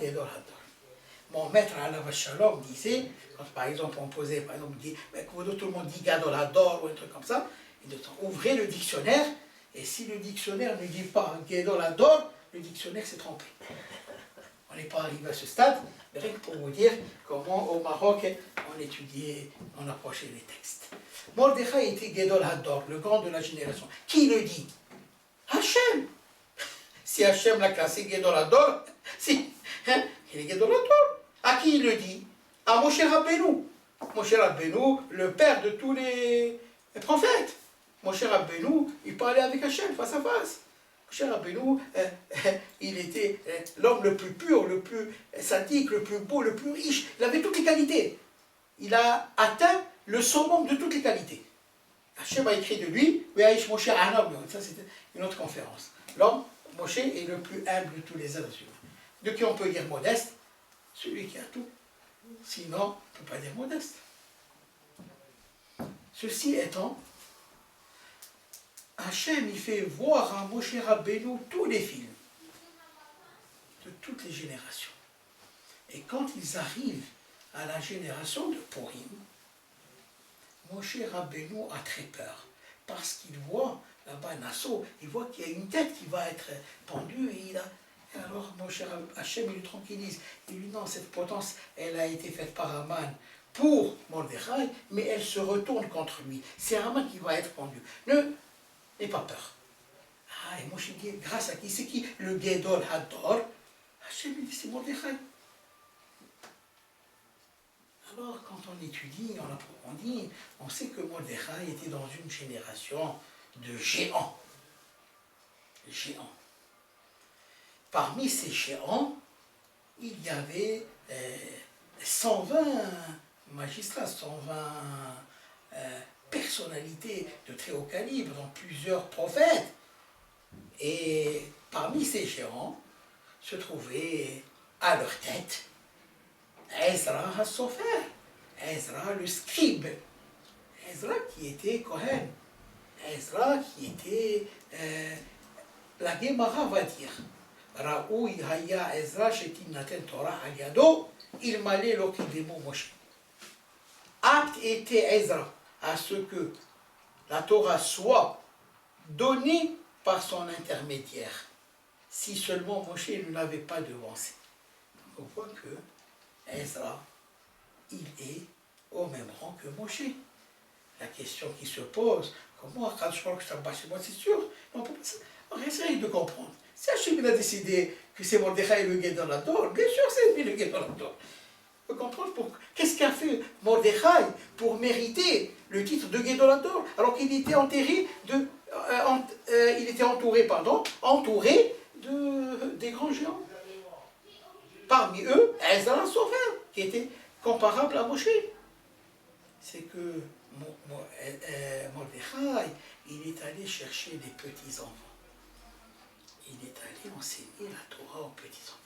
Gedol Hador. Mon maître Alav Shalom disait, quand par exemple on posait, par exemple, dit, mais tout le monde dit Gadol Hador ou un truc comme ça, il dit ouvrez le dictionnaire, et si le dictionnaire ne dit pas Gadol Hador, le dictionnaire s'est trompé. On n'est pas arrivé à ce stade, mais rien que pour vous dire comment au Maroc on étudiait, on approchait les textes. Mordechai était Gadol Hador, le grand de la génération. Qui le dit? Hachem. Si Hachem l'a classé Gadol Hador, si, hein, il est Gadol Hador. À qui il le dit? À Moshe Rabbeinu. Moshe Rabbeinu, le père de tous les prophètes. Moshe Rabbeinu, il parlait avec Hachem face à face. Moshe Rabbeinu, il était l'homme le plus pur, le plus sadique, le plus beau, le plus riche. Il avait toutes les qualités. Il a atteint le summum de toutes les qualités. Hachem a écrit de lui, Moshe Anab, ça c'était une autre conférence. L'homme, Moshe, est le plus humble de tous les êtres humains. De qui on peut dire modeste? Celui qui a tout. Sinon, on ne peut pas dire modeste. Ceci étant, Hachem, il fait voir à Moshe Rabbeinu tous les films de toutes les générations. Et quand ils arrivent à la génération de Purim, Moshe Rabbeinu a très peur. Parce qu'il voit, là-bas, Nassau, il voit qu'il y a une tête qui va être pendue et alors Hachem il le tranquillise. Il lui dit non, cette potence, elle a été faite par Haman pour Mordechai, mais elle se retourne contre lui. C'est Haman qui va être pendu. N'aie pas peur. Ah, et Moshe dit, grâce à qui? C'est qui? Le Gedol Hador. Hachem il dit, c'est Mordechai. Alors, quand on étudie, on approfondit, on sait que Mordechai était dans une génération de géants. Géants. Parmi ces géants, il y avait 120 magistrats, 120 personnalités de très haut calibre, dont plusieurs prophètes. Et parmi ces géants se trouvait à leur tête Ezra HaSofer, Ezra le scribe, Ezra qui était Kohen, Ezra qui était, la Gemara va dire, Raoui Haya Ezra Shetinaten Torah Aliado, il m'allait l'okidemo Moshe. Apte était Ezra à ce que la Torah soit donnée par son intermédiaire, si seulement Moshe ne l'avait pas devancé. Donc on voit que Ezra, il est au même rang que Moshe. La question qui se pose, comment c'est sûr, on essaye de comprendre. Si Hachem a décidé que c'est Mordechai le Gedol Hador, bien sûr c'est lui le Gedol Hador. On peut comprendre qu'est-ce qu'a fait Mordechai pour mériter le titre de Gedol Hador, alors qu'il était entouré des grands géants. Parmi eux, Ezra Sofer, qui était comparable à Moshe. C'est que Mordechai, il est allé chercher des petits-enfants. Il est allé enseigner la Torah aux petits-enfants.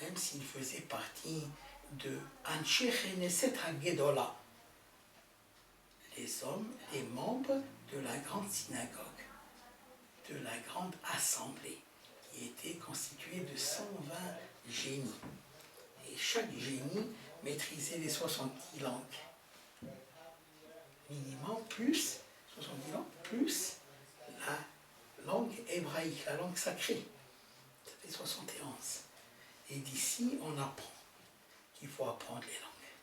Même s'il faisait partie de Anshe Knesset HaGedola, les hommes, les membres de la grande synagogue, de la grande assemblée, qui était constituée de 120 génies. Et chaque génie maîtrisait les 70 langues. Minimum, plus 70 langues, plus la langue hébraïque, la langue sacrée. Ça fait 71. Et d'ici, on apprend qu'il faut apprendre les langues.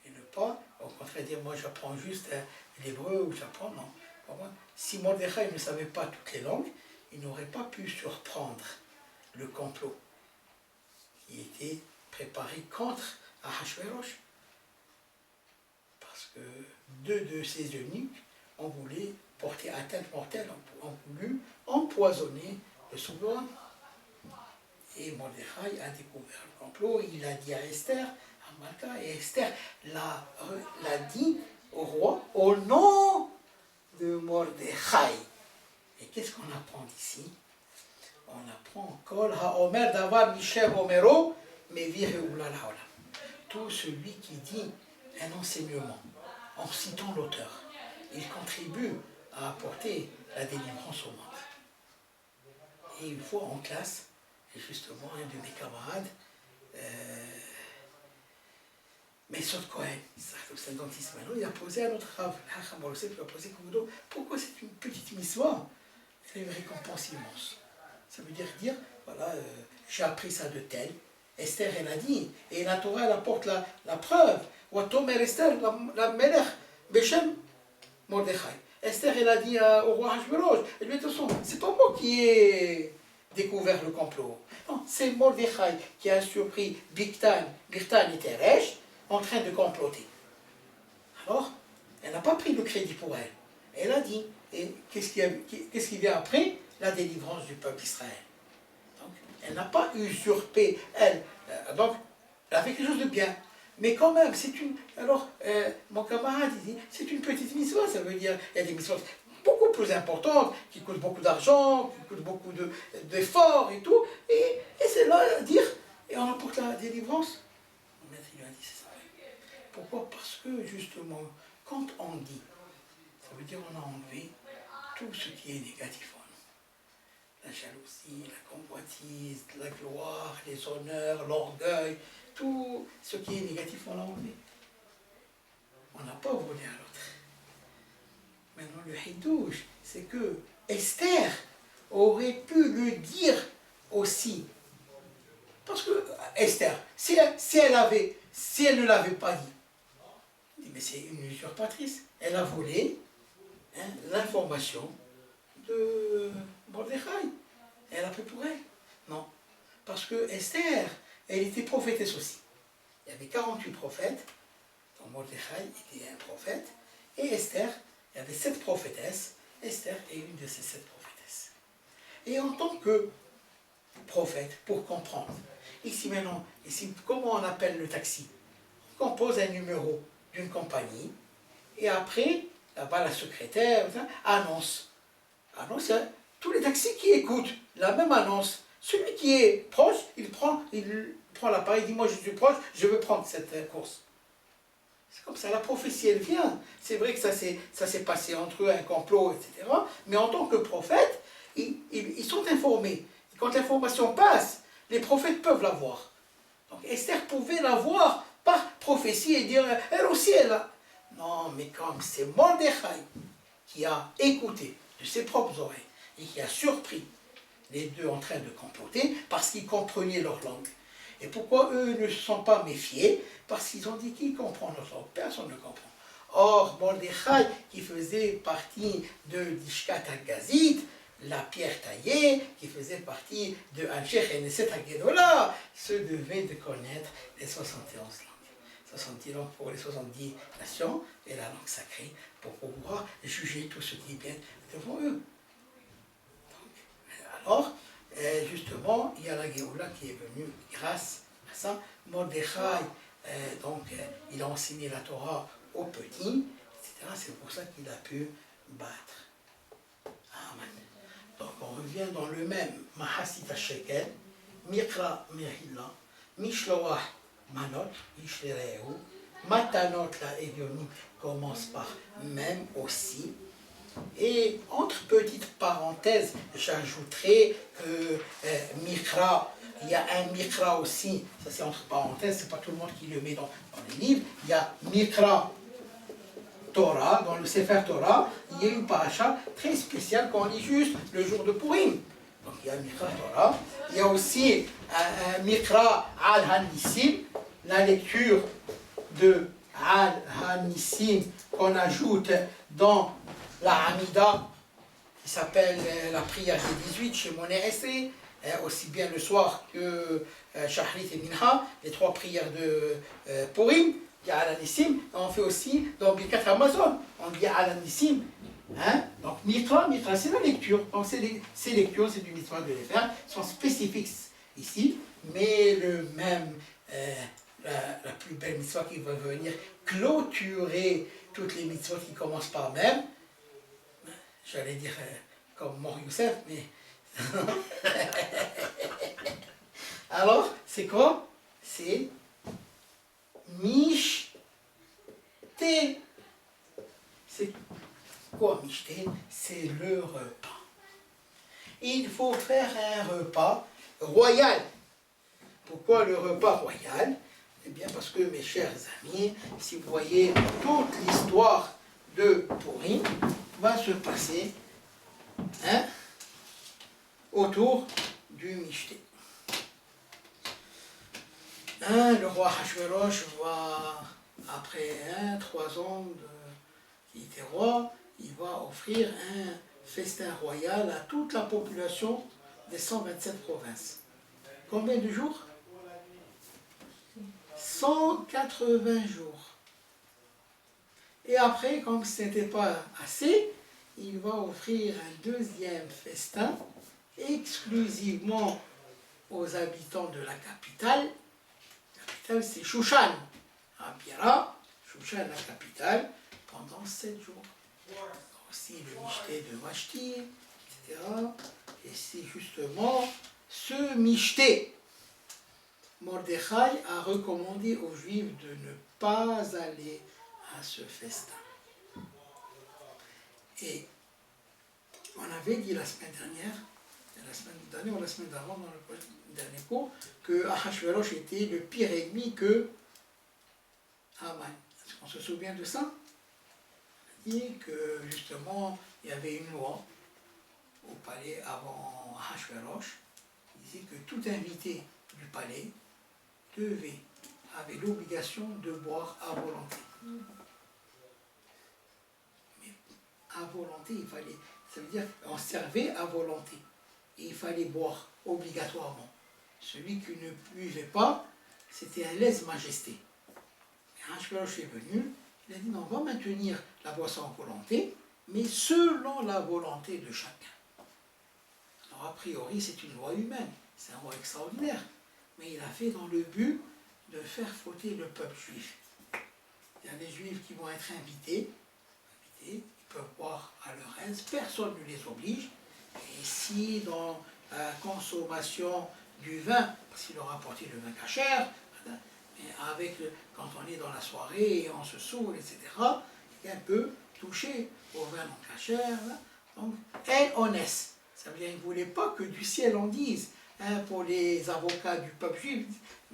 Et ne pas, au contraire, dire moi j'apprends juste l'hébreu ou j'apprends, non. Si Mordechai ne savait pas toutes les langues, il n'aurait pas pu surprendre le complot qui était préparé contre Ahashverosh. Parce que deux de ses eunuques ont voulu porter atteinte mortelle, ont voulu empoisonner le souverain. Et Mordechai a découvert le complot, il a dit à Esther, à Malka, et Esther l'a dit au roi au nom de Mordechai. Et qu'est-ce qu'on apprend d'ici? On apprend Kol HaOmer Davar Mishem Omero Mevir Eula Laolam. Tout celui qui dit un enseignement en citant l'auteur, il contribue à apporter la délivrance au monde. Et une fois en classe, Et justement, un de mes camarades, Mesot Cohen, c'est un dentiste maintenant, il a posé à notre Rav, il a posé comme pourquoi c'est une petite mitzvah? Elle a une récompense immense. Ça veut dire, voilà, j'ai appris ça de tel. Esther, elle a dit, et la Torah, elle apporte la preuve. Watomer Esther, la Melech, Beshem, Mordechai. Esther, elle a dit au roi Hashverosh, elle lui a dit, c'est pas moi qui ai découvert le complot. Non, c'est Mordechai qui a surpris Bigtan et Teresh en train de comploter. Alors, elle n'a pas pris le crédit pour elle. Elle a dit, et qu'est-ce qui vient après? La délivrance du peuple d'Israël. Donc, elle n'a pas usurpé, elle. Donc, elle a fait quelque chose de bien. Mais quand même, c'est une... Alors, mon camarade, il dit, c'est une petite mitzvah, ça veut dire, il y a des mitzvahs beaucoup plus importantes, qui coûtent beaucoup d'argent, qui coûtent beaucoup d'efforts et tout, et c'est là à dire, et on apporte la délivrance. Le maître, il lui a dit, c'est ça. Pourquoi? Parce que, justement, quand on dit, ça veut dire on a enlevé tout ce qui est négatif en nous. La jalousie, la convoitise, la gloire, les honneurs, l'orgueil, tout ce qui est négatif, on l'a enlevé. On n'a pas volé à l'autre. Maintenant, le hidouche, c'est que Esther aurait pu le dire aussi. Parce que Esther, si elle ne l'avait pas dit, mais c'est une usurpatrice. Elle a volé l'information de Mordechai. Elle a pris pour elle. Non. Parce que Esther, elle était prophétesse aussi. Il y avait 48 prophètes. Donc Mordechai était un prophète. Et Esther, il y avait 7 prophétesses. Esther est une de ces 7 prophétesses. Et en tant que prophète, pour comprendre, ici maintenant, comment on appelle le taxi? On compose un numéro d'une compagnie, et après, là-bas, la secrétaire annonce. Annonce, tous les taxis qui écoutent la même annonce. Celui qui est proche, il prend l'appareil, il dit, moi je suis proche, je veux prendre cette course. C'est comme ça, la prophétie, elle vient. C'est vrai que ça s'est passé entre eux, un complot, etc. Mais en tant que prophète, ils sont informés. Et quand l'information passe, les prophètes peuvent la voir. Donc Esther pouvait la voir par prophétie et dire, elle aussi, elle a... Non, mais comme c'est Mordechai qui a écouté de ses propres oreilles et qui a surpris les deux en train de comploter parce qu'ils comprenaient leur langue. Et pourquoi eux ne se sont pas méfiés? Parce qu'ils ont dit, qui comprend notre langue? Personne ne comprend. Or, Mordechai, qui faisait partie de l'Ishkat Agazit, la pierre taillée, qui faisait partie de Al-Sheikh Eneset Agedola, se devait de connaître les 71 langues. 70 langues pour les 70 nations, et la langue sacrée, pour pouvoir juger tout ce qui est bien devant eux. Donc, alors, justement, il y a la Géoula qui est venue grâce à ça. Mordechai, il a enseigné la Torah aux petits, etc. C'est pour ça qu'il a pu battre. Amen. Donc on revient dans le même Mahasit HaShekel, Mikra Mehila, Mishloach Manot, Ishlereu, Matanot la Evionim commence par même aussi. Et entre petites parenthèses, j'ajouterai que Mikra, il y a un Mikra aussi, ça c'est entre parenthèses, c'est pas tout le monde qui le met dans les livres, il y a Mikra Torah, dans le Sefer Torah, il y a une paracha très spéciale qu'on lit juste le jour de Purim. Donc il y a Mikra Torah, il y a aussi un Mikra Al-Hanissim, la lecture de Al-Hanissim qu'on ajoute dans la Hamida, qui s'appelle la prière des 18 chez Monet Essé, aussi bien le soir que Shahrit et Minha, les 3 prières de Purim. Il y a Al-Hanissim, on fait aussi dans Birkat Amazon, on dit Al-Hanissim. Donc Mitra, c'est la lecture. Donc ces lectures, c'est du mitzvah de les faire, sont spécifiques ici, mais le même, la plus belle mitzvah qui va venir clôturer toutes les mitzvahs qui commencent par même, j'allais dire comme Mor Youssef, mais... Alors, c'est quoi? C'est Mishte. C'est quoi Mishte? C'est le repas. Il faut faire un repas royal. Pourquoi le repas royal? Eh bien parce que, mes chers amis, si vous voyez toute l'histoire de Purim va se passer autour du Mishté. Le roi Hachvérosh va, après 3 ans qu'il était roi, il va offrir un festin royal à toute la population des 127 provinces. Combien de jours? 180 jours. Et après, comme ce n'était pas assez, il va offrir un deuxième festin exclusivement aux habitants de la capitale. La capitale, c'est Shushan. À Bira, Shushan, la capitale, pendant 7 jours. Aussi le Mishté de Vashti, etc. Et c'est justement ce Mishté. Mordechai a recommandé aux Juifs de ne pas aller à ce festin. Et on avait dit la semaine dernière ou la semaine d'avant dans le dernier cours, que Ahashverosh était le pire ennemi que Haman. Est-ce qu'on se souvient de ça? On a dit que justement il y avait une loi au palais avant Ahashverosh qui disait que tout invité du palais avait l'obligation de boire à volonté. Mais à volonté, ça veut dire qu'on servait à volonté. Et il fallait boire obligatoirement. Celui qui ne buvait pas, c'était un lèse-majesté. Et Ahashverosh est venu, il a dit non, on va maintenir la boisson à volonté, mais selon la volonté de chacun. Alors a priori, c'est une loi humaine, c'est un loi extraordinaire. Mais il a fait dans le but de faire fauter le peuple juif. Il y a des juifs qui vont être invités, ils peuvent boire à leur aise, personne ne les oblige. Et si dans la consommation du vin, parce qu'il leur a apporté le vin cachère, mais quand on est dans la soirée et on se saoule, etc., il peut toucher au vin non cachère. Donc, el honest, ça veut dire qu'il ne voulait pas que du ciel on dise. Pour les avocats du peuple juif,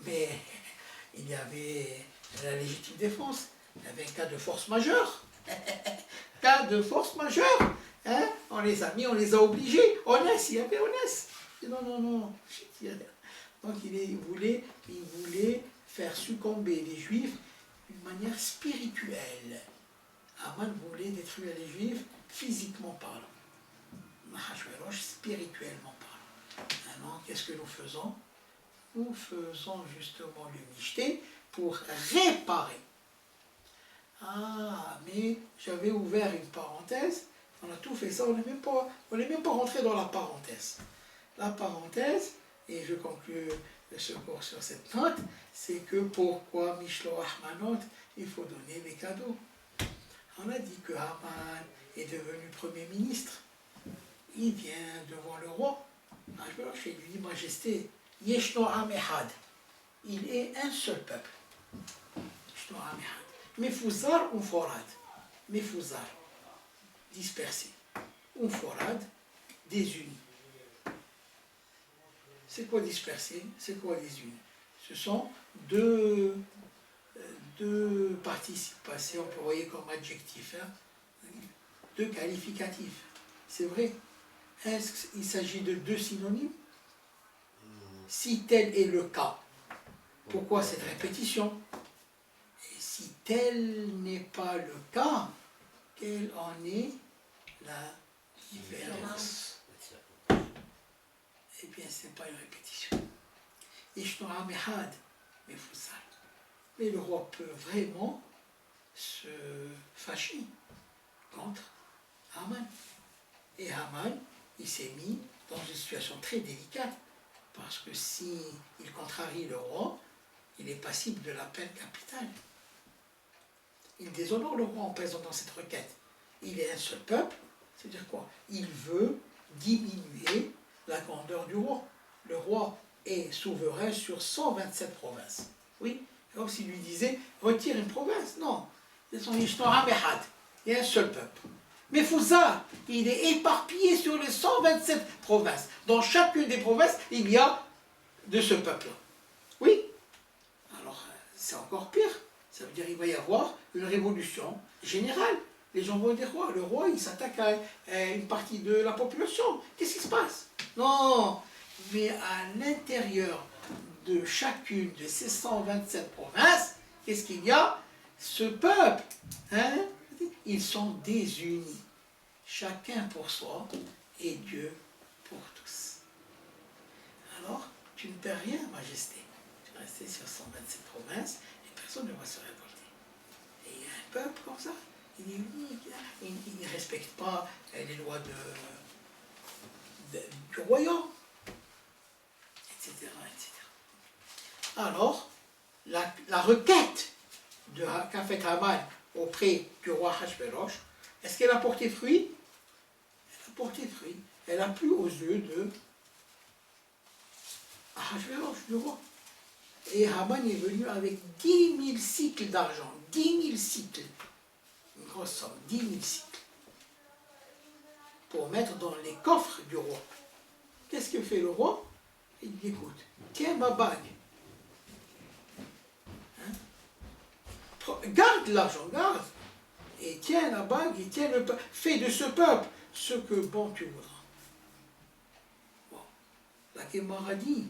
mais il y avait la légitime défense, il y avait un cas de force majeure, cas de force majeure, on les a mis, on les a obligés, honnête, il y avait honnête, non, donc il voulait faire succomber les juifs d'une manière spirituelle. Haman voulait détruire les juifs physiquement parlant, Ahashverosh spirituellement parlant. Maintenant, qu'est-ce que nous faisons? Nous faisons justement le Mishté pour réparer. Ah, mais j'avais ouvert une parenthèse, on a tout fait ça, on n'est même pas rentré dans la parenthèse. La parenthèse, et je conclue ce cours sur cette note, c'est que pourquoi Mishloach Manot, il faut donner les cadeaux. On a dit que Haman est devenu Premier ministre, il vient devant le roi. Ahashverosh lui dit, Majesté, Yeshno Am Echad, il est un seul peuple. Yeshno Am Echad. Mefuzar ou Forad. Mefuzar, dispersé. Ou Forad, désuni. C'est quoi dispersé? C'est quoi désuni? Ce sont deux participes passés, on peut envoyer comme adjectif, deux qualificatifs. C'est vrai. Est-ce qu'il s'agit de deux synonymes? Si tel est le cas, pourquoi cette répétition? Et si tel n'est pas le cas, quelle en est la différence? Eh bien, ce n'est pas une répétition. Mais le roi peut vraiment se fâcher contre Haman. Et Haman, il s'est mis dans une situation très délicate, parce que s'il contrarie le roi, il est passible de la peine capitale. Il déshonore le roi en présentant cette requête. Il est un seul peuple, c'est-à-dire quoi? Il veut diminuer la grandeur du roi. Le roi est souverain sur 127 provinces. Oui, comme s'il lui disait, retire une province. Non, c'est son Ishnoram Echad. Il y a un seul peuple. Mais Fouza, il est éparpillé sur les 127 provinces. Dans chacune des provinces, il y a de ce peuple-là. Oui. Alors, c'est encore pire. Ça veut dire qu'il va y avoir une révolution générale. Les gens vont dire, le roi, il s'attaque à une partie de la population. Qu'est-ce qui se passe? Non, mais à l'intérieur de chacune de ces 127 provinces, qu'est-ce qu'il y a? Ce peuple, hein, ils sont désunis. Chacun pour soi et Dieu pour tous. Alors, tu ne perds rien, Majesté. Tu es resté sur 127 provinces et personne ne va se révolter. Et il y a un peuple comme ça, il est unique, il ne respecte pas les lois du royaume, etc., etc. Alors, la requête qu'a fait Haman auprès du roi Hachvérosh, est-ce qu'elle a porté fruit? Elle a porté fruit. Elle a plu aux yeux de Hachvérosh, du roi. Et Haman est venu avec 10 000 cycles d'argent. 10 000 cycles. Une grosse somme, 10 000 cycles. Pour mettre dans les coffres du roi. Qu'est-ce que fait le roi? Il dit, écoute, tiens ma bague. Hein? Garde l'argent, garde. Et tiens la bague, et tiens le peuple. Fais de ce peuple ce que bon tu voudras. Bon. La Gemara dit,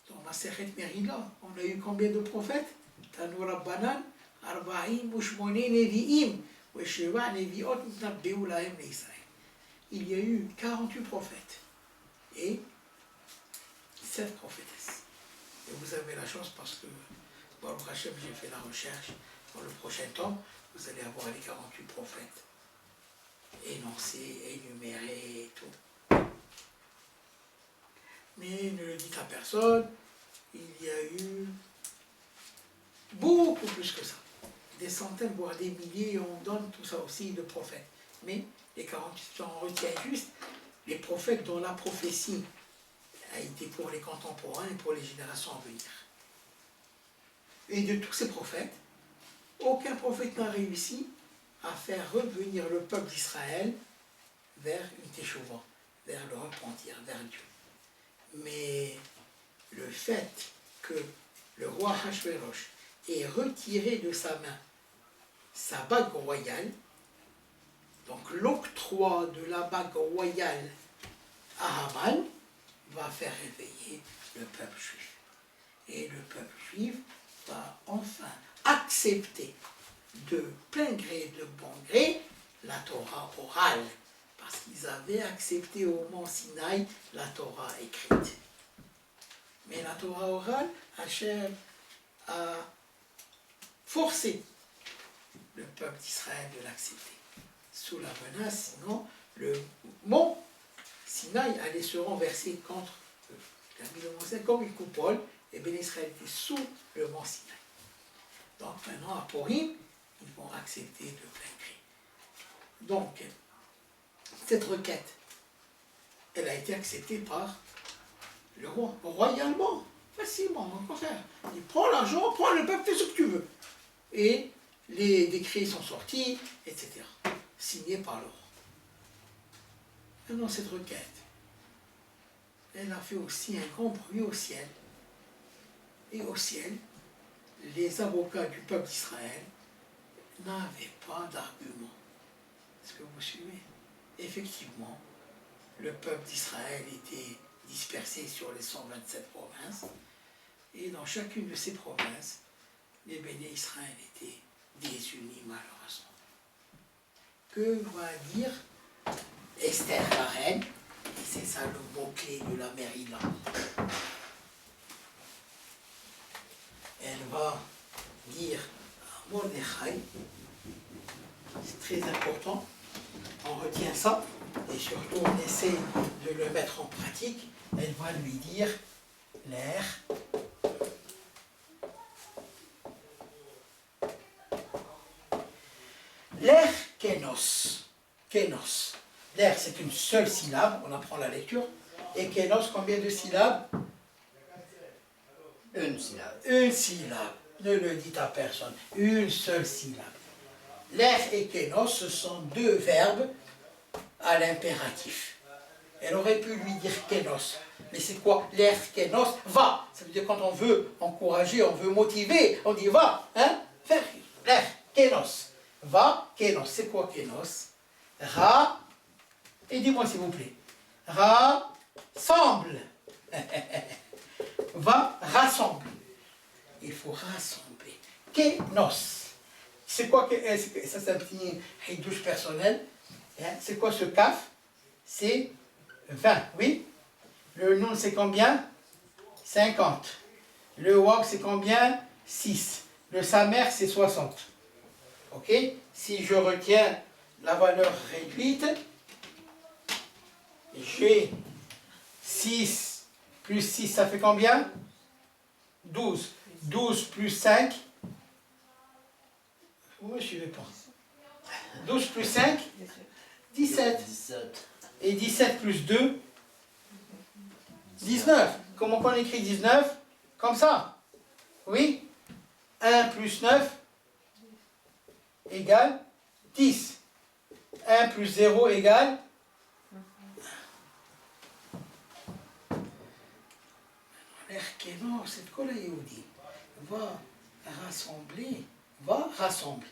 dans ma Masechet Merila, on a eu combien de prophètes? Tanu Rabbanan, Arba'im Ushmoné Nevi'im, Wesheva Nevi'ot Mtnabbe'u Lahem Le'Israël. Il y a eu 48 prophètes et 7 prophétesses. Et vous avez la chance parce que, Baruch Hashem, j'ai fait la recherche. Dans le prochain temps, vous allez avoir les 48 prophètes énoncés, énumérés et tout. Mais ne le dites à personne, il y a eu beaucoup plus que ça. Des centaines, voire des milliers, on donne tout ça aussi de prophètes. Mais les 48, on retient juste les prophètes dont la prophétie a été pour les contemporains et pour les générations à venir. Et de tous ces prophètes, aucun prophète n'a réussi à faire revenir le peuple d'Israël vers une teshuva, vers le repentir, vers Dieu. Mais le fait que le roi Hachvérosh ait retiré de sa main sa bague royale, donc l'octroi de la bague royale à Haman, va faire réveiller le peuple juif. Et le peuple juif va enfin accepter de plein gré, de bon gré, la Torah orale. Parce qu'ils avaient accepté au mont Sinaï la Torah écrite. Mais la Torah orale, Hachem a forcé le peuple d'Israël de l'accepter. Sous la menace, sinon, le mont Sinaï allait se renverser contre eux. Il a mis le mont Sinaï comme une coupole, et bien Israël était sous le mont Sinaï. Donc maintenant, à Purim, ils vont accepter de plein gré. Donc, cette requête, elle a été acceptée par le roi, royalement, facilement, au contraire. Il prend l'argent, prend le peuple, fais ce que tu veux. Et les décrets sont sortis, etc. Signés par le roi. Maintenant, cette requête, elle a fait aussi un grand bruit au ciel. Et au ciel, les avocats du peuple d'Israël n'avaient pas d'argument. Est-ce que vous suivez? Effectivement, le peuple d'Israël était dispersé sur les 127 provinces, et dans chacune de ces provinces, les béné Israël étaient désunis malheureusement. Que va dire Esther la reine? Et c'est ça le mot-clé de la Merila. Elle va dire à Mordechai, c'est très important, on retient ça, et surtout on essaie de le mettre en pratique. Elle va lui dire l'air kénos. Kénos. L'air, c'est une seule syllabe, on apprend la lecture. Et kénos, combien de syllabes? Une syllabe. Une syllabe. Ne le dites à personne. Une seule syllabe. L'air et kénos, ce sont deux verbes à l'impératif. Elle aurait pu lui dire kénos, Mais c'est quoi? L'erkenos, va. Ça veut dire quand on veut encourager, on veut motiver, on dit va, hein? Faire l'erkenos. Va, kenos. C'est quoi kenos? Ra, aidez-moi s'il vous plaît. Rassemble. Va, rassemble. Il faut rassembler. Kenos. C'est quoi que ça c'est un petit hidouche personnel. Hein? C'est quoi ce kaf? C'est 20, oui. Le noun c'est combien? 50. Le wak c'est combien? 6. Le samer c'est 60. Ok? Si je retiens la valeur réduite, j'ai 6 plus 6, ça fait combien? 12. 12 plus 5. Vous ne me suivez pas. 12 plus 5, 17. Et 17 plus 2, 19. Comment on écrit 19? Comme ça. Oui. 1 plus 9 égale 10. 1 plus 0 égale l'erkenos, c'est quoi la Yehudi? Va rassembler. Va rassemble.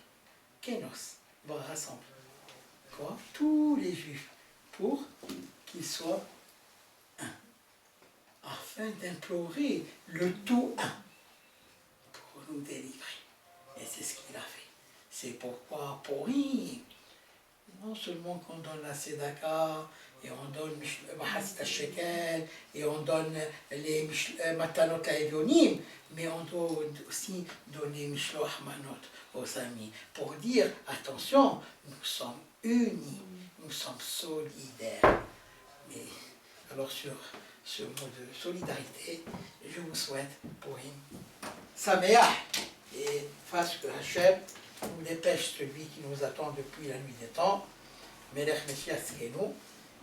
Kenos. Va rassemble. Quoi? Tous les juifs. Pour qu'ils soient un. Afin d'implorer le tout un. Pour nous délivrer. Et c'est ce qu'il a fait. C'est pourquoi, pour rien, non seulement qu'on donne la Sedaka, et on donne Mahasit al-Shekel, et on donne les Matanot Evionim, mais on doit aussi donner Mishloach Manot aux amis, pour dire, attention, nous sommes unis, nous sommes solidaires. Mais, alors sur ce mot de solidarité, je vous souhaite pour une Sameach, et face que Hachem nous dépêche celui qui nous attend depuis la nuit des temps, Melech Meshiach Tzkenu,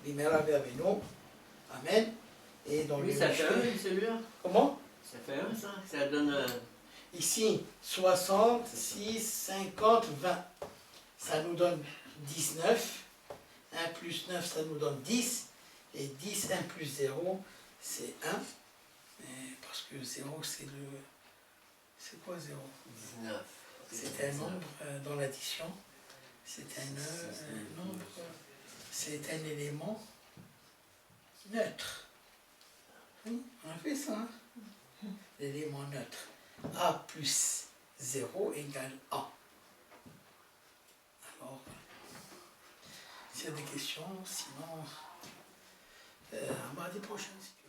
Bimera Verbenu, Amen. Et dans Oui, le ça fait un, celui-là. Comment? Ça fait un, ça. Ça donne Ici, 60, 6, 50, 20. Ça nous donne 19. 1 plus 9, ça nous donne 10. Et 10, 1 plus 0, c'est 1. Parce que 0, c'est le... C'est quoi 0? 19. C'est un nombre dans l'addition. C'est un nombre... C'est un élément neutre. Oui, on a fait ça. Hein? L'élément neutre. A plus 0 égale A. Alors, s'il y a des questions, sinon, à mardi prochain, si tu veux.